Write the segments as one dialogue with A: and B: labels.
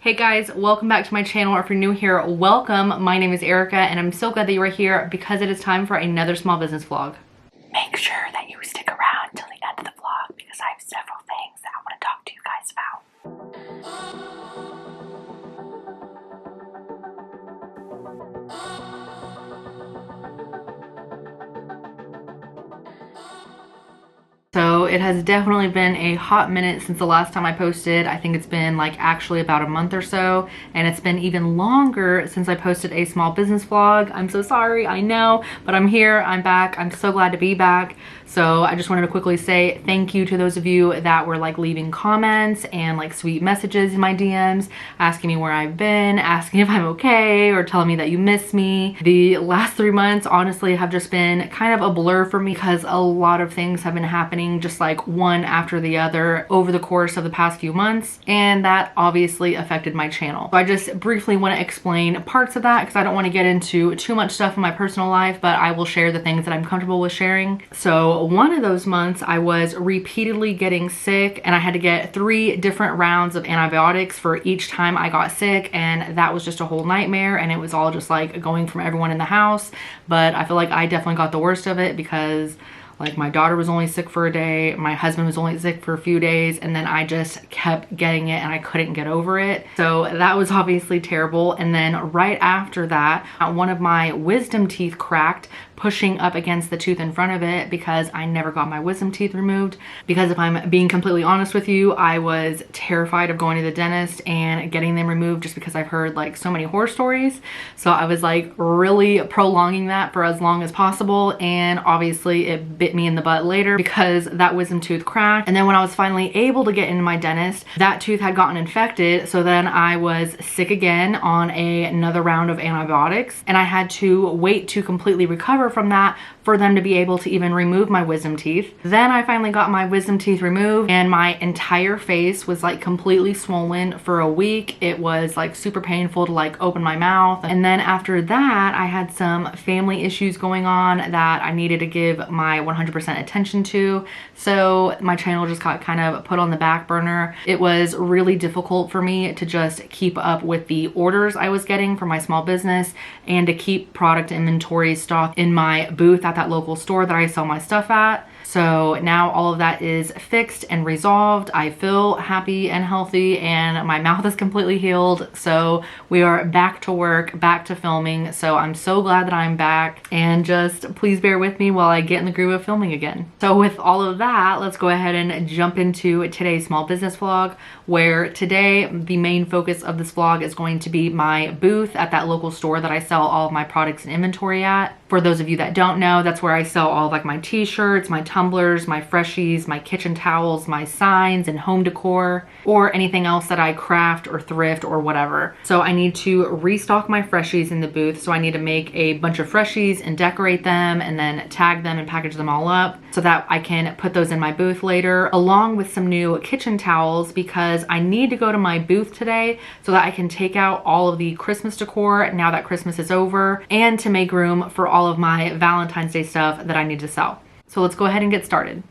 A: Hey guys, welcome back to my channel, or if you're new here, welcome. My name is Erica and I'm so glad that you are here because it is time for another small business vlog. Make sure that you stick around till the end of the vlog because I have several things that I want to talk to you guys about. So it has definitely been a hot minute since the last time I posted. I think it's been like actually about a month or so, and it's been even longer since I posted a small business vlog. I'm so sorry, I know, but I'm here, I'm back. I'm so glad to be back. So I just wanted to quickly say thank you to those of you that were like leaving comments and like sweet messages in my DMs, asking me where I've been, asking if I'm okay, or telling me that you miss me. The last 3 months honestly have just been kind of a blur for me because a lot of things have been happening just like one after the other over the course of the past few months, and that obviously affected my channel. So I just briefly want to explain parts of that because I don't want to get into too much stuff in my personal life, but I will share the things that I'm comfortable with sharing. So one of those months I was repeatedly getting sick, and I had to get 3 different rounds of antibiotics for each time I got sick, and that was just a whole nightmare, and it was all just like going from everyone in the house. But I feel like I definitely got the worst of it because like my daughter was only sick for a day, my husband was only sick for a few days, and then I just kept getting it and I couldn't get over it. So that was obviously terrible. And then right after that, one of my wisdom teeth cracked, pushing up against the tooth in front of it because I never got my wisdom teeth removed. Because if I'm being completely honest with you, I was terrified of going to the dentist and getting them removed just because I've heard like so many horror stories. So I was like really prolonging that for as long as possible, and obviously it bit me in the butt later because that wisdom tooth cracked. And then when I was finally able to get into my dentist, that tooth had gotten infected, so then I was sick again on another round of antibiotics, and I had to wait to completely recover from that for them to be able to even remove my wisdom teeth. Then I finally got my wisdom teeth removed, and my entire face was like completely swollen for a week. It was like super painful to like open my mouth. And then after that, I had some family issues going on that I needed to give my 100% attention to. So my channel just got kind of put on the back burner. It was really difficult for me to just keep up with the orders I was getting for my small business and to keep product inventory stock in my booth at that local store that I sell my stuff at. So now all of that is fixed and resolved. I feel happy and healthy, and my mouth is completely healed. So we are back to work, back to filming. So I'm so glad that I'm back, and just please bear with me while I get in the groove of filming again. So with all of that, let's go ahead and jump into today's small business vlog, where today the main focus of this vlog is going to be my booth at that local store that I sell all of my products and inventory at. For those of you that don't know, that's where I sell all of like my t-shirts, my tumblers, my Freshies, my kitchen towels, my signs and home decor, or anything else that I craft or thrift or whatever. So I need to restock my Freshies in the booth. So I need to make a bunch of Freshies and decorate them and then tag them and package them all up so that I can put those in my booth later, along with some new kitchen towels, because I need to go to my booth today so that I can take out all of the Christmas decor now that Christmas is over, and to make room for all of my Valentine's Day stuff that I need to sell. So let's go ahead and get started.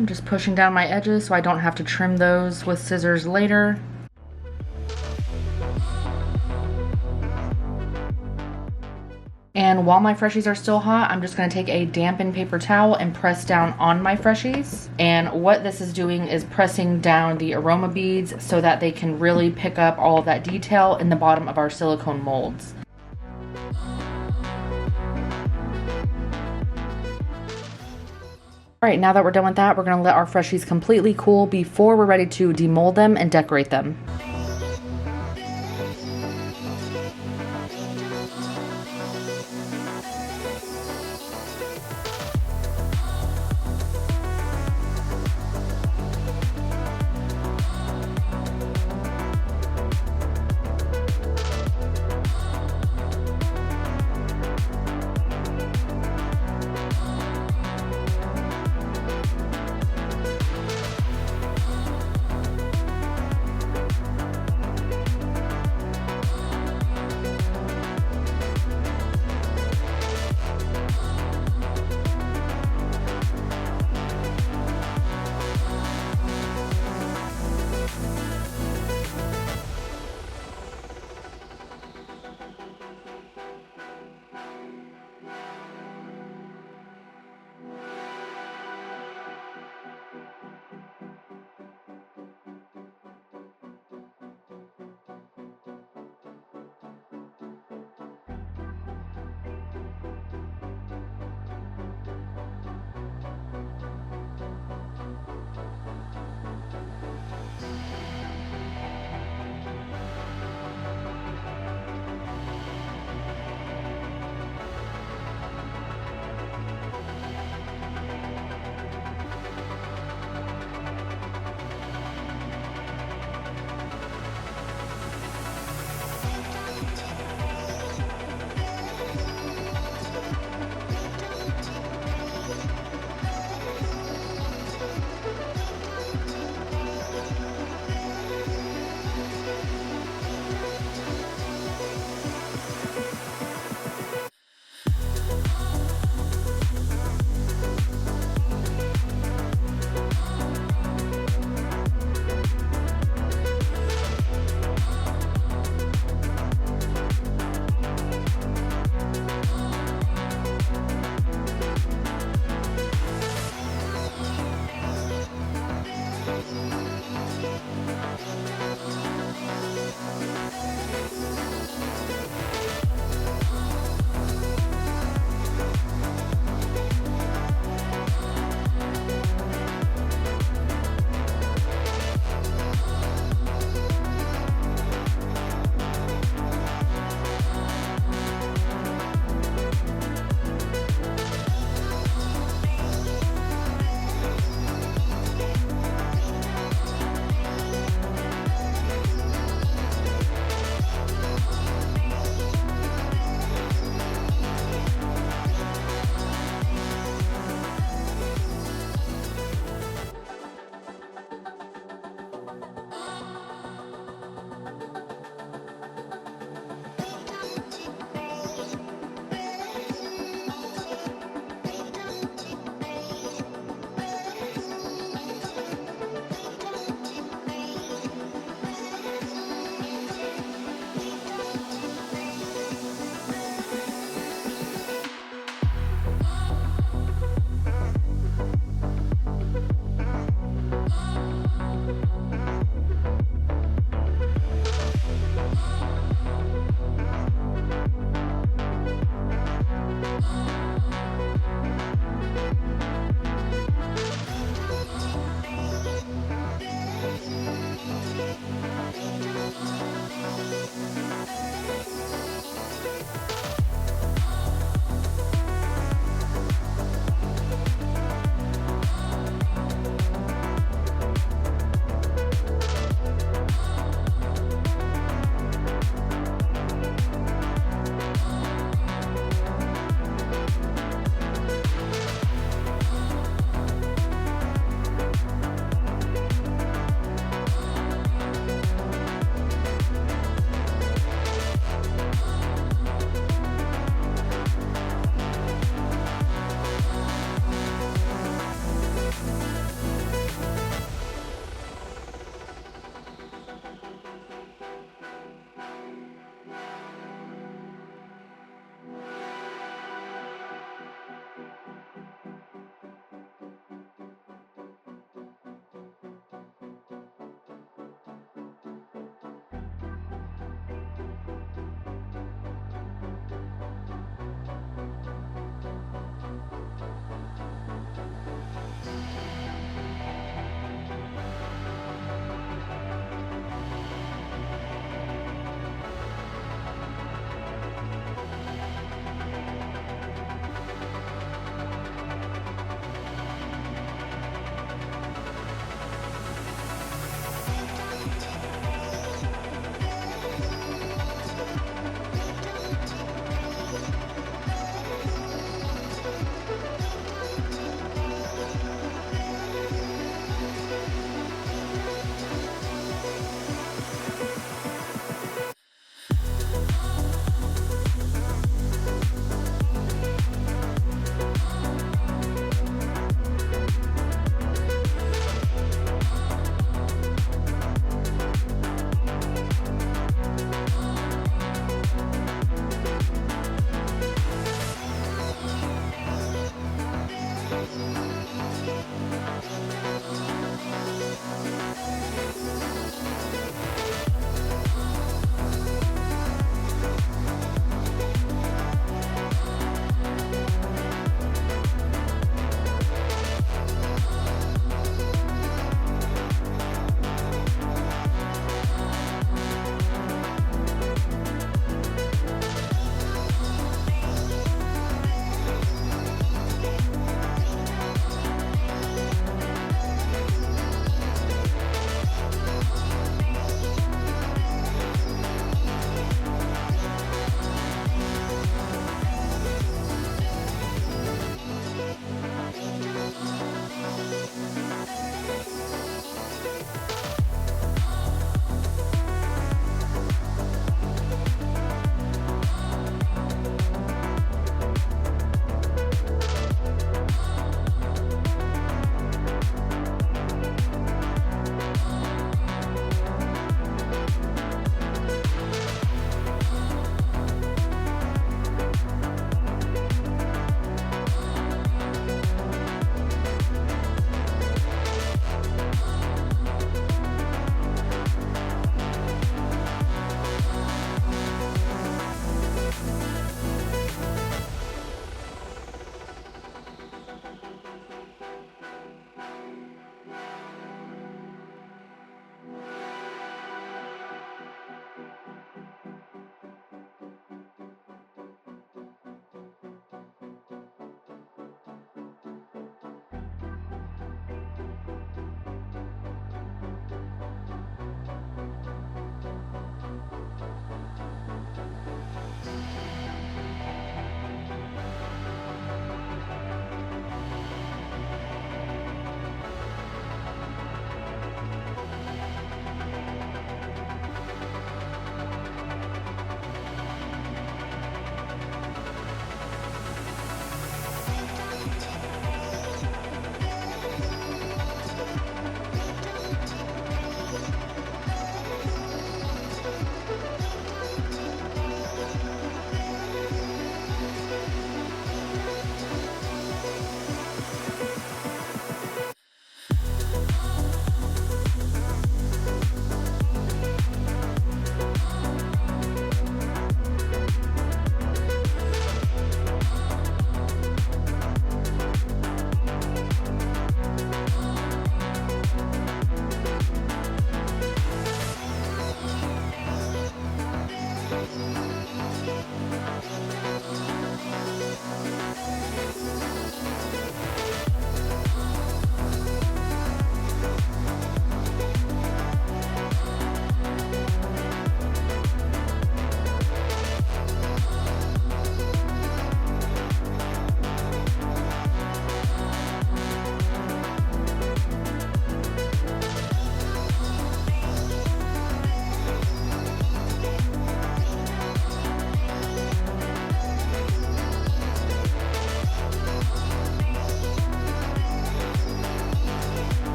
A: I'm just pushing down my edges so I don't have to trim those with scissors later. And while my Freshies are still hot, I'm just going to take a dampened paper towel and press down on my Freshies. And what this is doing is pressing down the aroma beads so that they can really pick up all of that detail in the bottom of our silicone molds. All right, now that we're done with that, we're going to let our Freshies completely cool before we're ready to demold them and decorate them.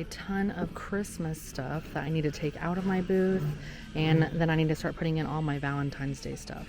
A: ton of Christmas stuff that I need to take out of my booth, and then I need to start putting in all my Valentine's Day stuff.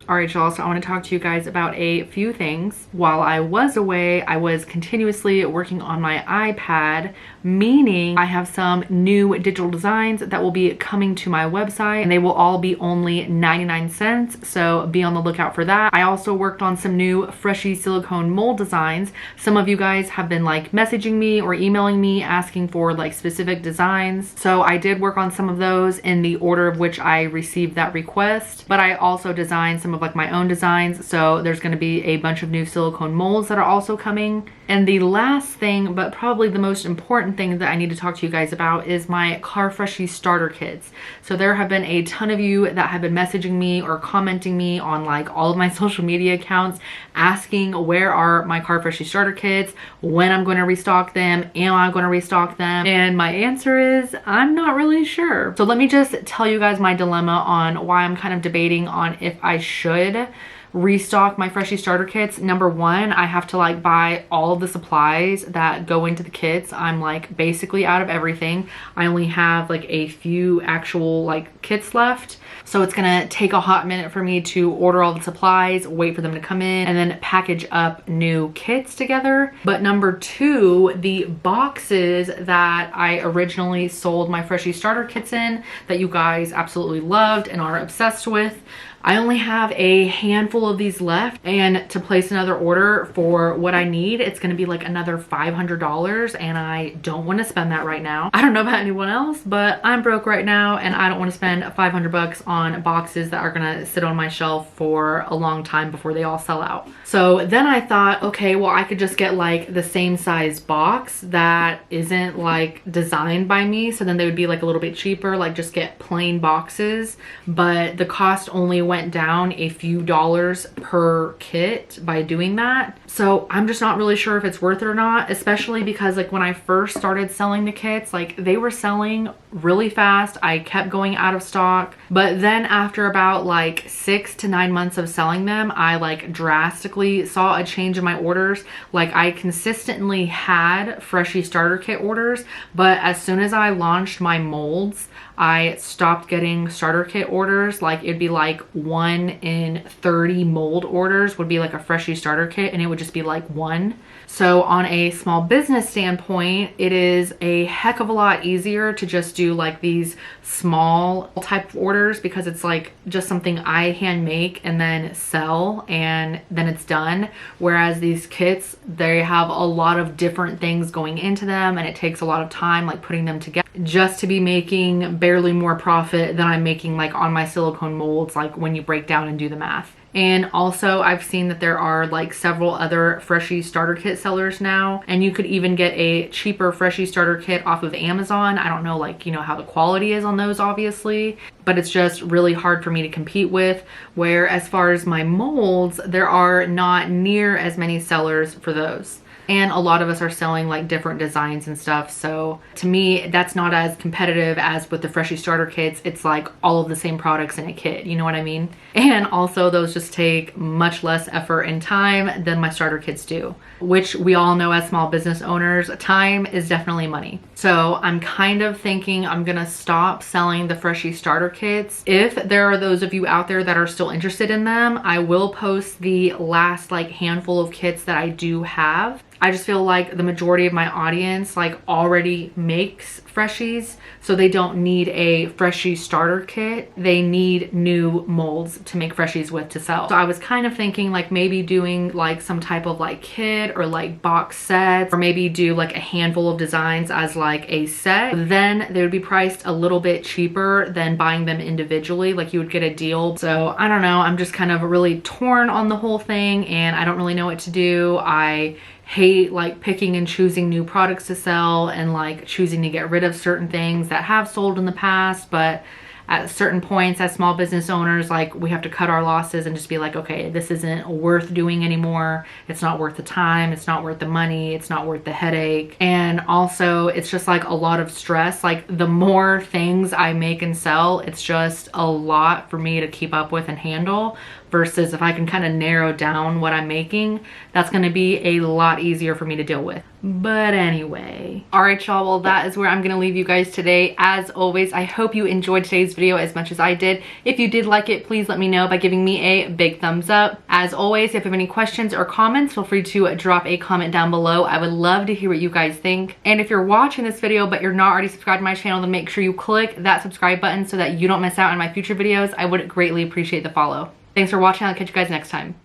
A: All right, y'all, so I want to talk to you guys about a few things. While I was away, I was continuously working on my iPad, meaning I have some new digital designs that will be coming to my website, and they will all be only 99 cents, so be on the lookout for that. I also worked on some new Freshies silicone mold designs. Some of you guys have been like messaging me or emailing me asking for like specific designs, so I did work on some of those in the order of which I received that request, but I also designed some of like my own designs, so there's going to be a bunch of new silicone molds that are also coming. And the last thing, but probably the most important thing that I need to talk to you guys about, is my Car Freshies starter kits. So there have been a ton of you that have been messaging me or commenting me on like all of my social media accounts asking where are my Car Freshies starter kits, when I'm going to restock them, am I going to restock them? And my answer is I'm not really sure. So let me just tell you guys my dilemma on why I'm kind of debating on if I should restock my Freshie starter kits. Number one, I have to like buy all of the supplies that go into the kits. I'm like basically out of everything. I only have like a few actual like kits left. So it's gonna take a hot minute for me to order all the supplies, wait for them to come in, and then package up new kits together. But number two, the boxes that I originally sold my Freshie starter kits in, that you guys absolutely loved and are obsessed with, I only have a handful of these left, and to place another order for what I need, it's gonna be like another $500, and I don't wanna spend that right now. I don't know about anyone else, but I'm broke right now, and I don't wanna spend 500 bucks on boxes that are gonna sit on my shelf for a long time before they all sell out. So then I thought, okay, well, I could just get like the same size box that isn't like designed by me, so then they would be like a little bit cheaper, like just get plain boxes, but the cost only went down a few dollars per kit by doing that. So I'm just not really sure if it's worth it or not, especially because like when I first started selling the kits, like they were selling really fast. I kept going out of stock, but then after about like 6 to 9 months of selling them, I like drastically saw a change in my orders. Like I consistently had Freshie starter kit orders, but as soon as I launched my molds, I stopped getting starter kit orders. Like it'd be like 1 in 30 mold orders would be like a Freshie starter kit, and it would just be like 1. So on a small business standpoint, it is a heck of a lot easier to just do like these small type of orders, because it's like just something I hand make and then sell, and then it's done. Whereas these kits, they have a lot of different things going into them, and it takes a lot of time like putting them together just to be making barely more profit than I'm making like on my silicone molds, like when you break down and do the math. And also I've seen that there are like several other Freshie starter kit sellers now, and you could even get a cheaper Freshie starter kit off of Amazon. I don't know, like, you know, how the quality is on those obviously, but it's just really hard for me to compete with. Where as far as my molds, there are not near as many sellers for those. and a lot of us are selling like different designs and stuff. So to me, that's not as competitive as with the Freshie starter kits. It's like all of the same products in a kit, you know what I mean? And also those just take much less effort and time than my starter kits do, which we all know as small business owners, time is definitely money. So I'm kind of thinking I'm gonna stop selling the Freshie starter kits. If there are those of you out there that are still interested in them, I will post the last like handful of kits that I do have. I just feel like the majority of my audience like already makes Freshies, so they don't need a Freshie starter kit. They need new molds to make Freshies with to sell. So I was kind of thinking like maybe doing like some type of like kit or like box sets, or maybe do like a handful of designs as like a set. Then they would be priced a little bit cheaper than buying them individually. Like you would get a deal. So I don't know, I'm just kind of really torn on the whole thing and I don't really know what to do. I hate like picking and choosing new products to sell and like choosing to get rid of certain things that have sold in the past, but at certain points as small business owners, like we have to cut our losses and just be like, okay, this isn't worth doing anymore. It's not worth the time. It's not worth the money. It's not worth the headache. And also it's just like a lot of stress. Like the more things I make and sell, it's just a lot for me to keep up with and handle, versus if I can kind of narrow down what I'm making, that's going to be a lot easier for me to deal with. But anyway, all right, y'all, well, that is where I'm going to leave you guys today. As always, I hope you enjoyed today's video as much as I did. If you did like it, please let me know by giving me a big thumbs up. As always, if you have any questions or comments, feel free to drop a comment down below. I would love to hear what you guys think. And if you're watching this video but you're not already subscribed to my channel, then make sure you click that subscribe button so that you don't miss out on my future videos. I would greatly appreciate the follow. Thanks for watching. I'll catch you guys next time.